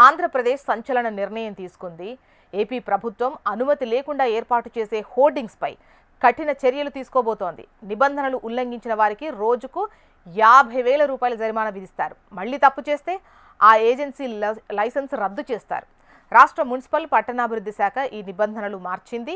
ఆంధ్రప్రదేశ్ సంచలన నిర్ణయం తీసుకుంది. ఏపీ ప్రభుత్వం అనుమతి లేకుండా ఏర్పాటు చేసే హోర్డింగ్స్పై కఠిన చర్యలు తీసుకోబోతోంది. నిబంధనలు ఉల్లంఘించిన వారికి రోజుకు 50,000 రూపాయల జరిమానా విధిస్తారు. మళ్లీ తప్పు చేస్తే ఆ ఏజెన్సీ లైసెన్స్ రద్దు చేస్తారు. రాష్ట్ర మున్సిపల్ పట్టణాభివృద్ధి శాఖ ఈ నిబంధనలు మార్చింది.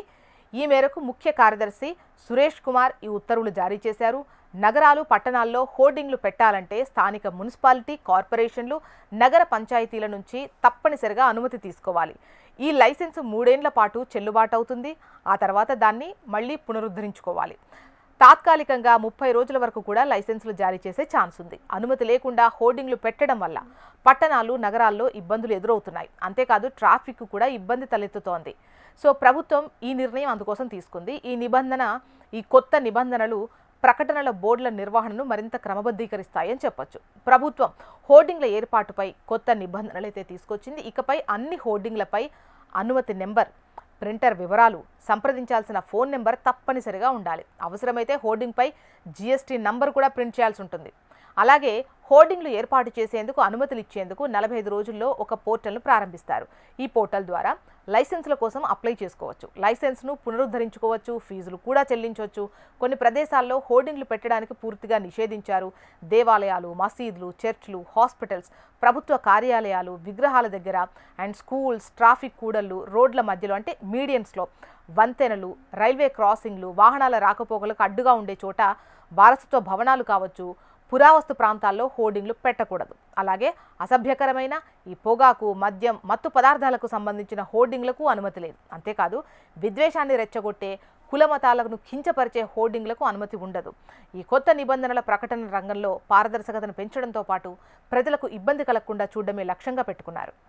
ఈ మేరకు ముఖ్య కార్యదర్శి సురేష్ కుమార్ ఈ ఉత్తర్వులు జారీ చేశారు. నగరాలు, పట్టణాల్లో హోర్డింగ్లు పెట్టాలంటే స్థానిక మున్సిపాలిటీ, కార్పొరేషన్లు, నగర పంచాయతీల నుంచి తప్పనిసరిగా అనుమతి తీసుకోవాలి. ఈ లైసెన్స్ 3 ఏళ్ల పాటు చెల్లుబాటు అవుతుంది. ఆ తర్వాత దాన్ని మళ్లీ పునరుద్ధరించుకోవాలి. తాత్కాలికంగా 30 రోజుల వరకు కూడా లైసెన్సులు జారీ చేసే ఛాన్స్ ఉంది. అనుమతి లేకుండా హోర్డింగ్లు పెట్టడం వల్ల పట్టణాలు, నగరాల్లో ఇబ్బందులు ఎదురవుతున్నాయి. అంతేకాదు ట్రాఫిక్ కూడా ఇబ్బంది తలెత్తుతోంది. సో ప్రభుత్వం ఈ నిర్ణయం అందుకోసం తీసుకుంది. ఈ కొత్త నిబంధనలు ప్రకటనల బోర్డుల నిర్వహణను మరింత క్రమబద్ధీకరిస్తాయని చెప్పొచ్చు. ప్రభుత్వం హోర్డింగ్ల ఏర్పాటుపై కొత్త నిబంధనలు అయితే తీసుకొచ్చింది. ఇకపై అన్ని హోర్డింగ్లపై అనుమతి నెంబర్, ప్రింటర్ వివరాలు, సంప్రదించాల్సిన ఫోన్ నెంబర్ తప్పనిసరిగా ఉండాలి. అవసరమైతే హోర్డింగ్పై జీఎస్టీ నంబర్ కూడా ప్రింట్ చేయాల్సి ఉంటుంది. అలాగే హోర్డింగ్లు ఏర్పాటు చేసేందుకు అనుమతులు ఇచ్చేందుకు 45 రోజుల్లో ఒక పోర్టల్ను ప్రారంభిస్తారు. ఈ పోర్టల్ ద్వారా లైసెన్సుల కోసం అప్లై చేసుకోవచ్చు, లైసెన్స్ను పునరుద్ధరించుకోవచ్చు, ఫీజులు కూడా చెల్లించవచ్చు. కొన్ని ప్రదేశాల్లో హోర్డింగ్లు పెట్టడానికి పూర్తిగా నిషేధించారు. దేవాలయాలు, మసీదులు, చర్చ్లు, హాస్పిటల్స్, ప్రభుత్వ కార్యాలయాలు, విగ్రహాల దగ్గర అండ్ స్కూల్స్, ట్రాఫిక్ కూడళ్లు, రోడ్ల మధ్యలో అంటే మీడియన్స్లో, వంతెనలు, రైల్వే క్రాసింగ్లు, వాహనాల రాకపోకలకు అడ్డుగా ఉండే చోట, వారసత్వ భవనాలు కావచ్చు, పురావస్తు ప్రాంతాల్లో హోర్డింగ్లు పెట్టకూడదు. అలాగే అసభ్యకరమైన ఈ పొగాకు, మద్యం, మత్తు పదార్థాలకు సంబంధించిన హోర్డింగ్లకు అనుమతి లేదు. అంతేకాదు విద్వేషాన్ని రెచ్చగొట్టే, కుల మతాలను కించపరిచే హోర్డింగ్లకు అనుమతి ఉండదు. ఈ కొత్త నిబంధనల ప్రకటన రంగంలో పారదర్శకతను పెంచడంతో పాటు ప్రజలకు ఇబ్బంది కలగకుండా చూడడమే లక్ష్యంగా పెట్టుకున్నారు.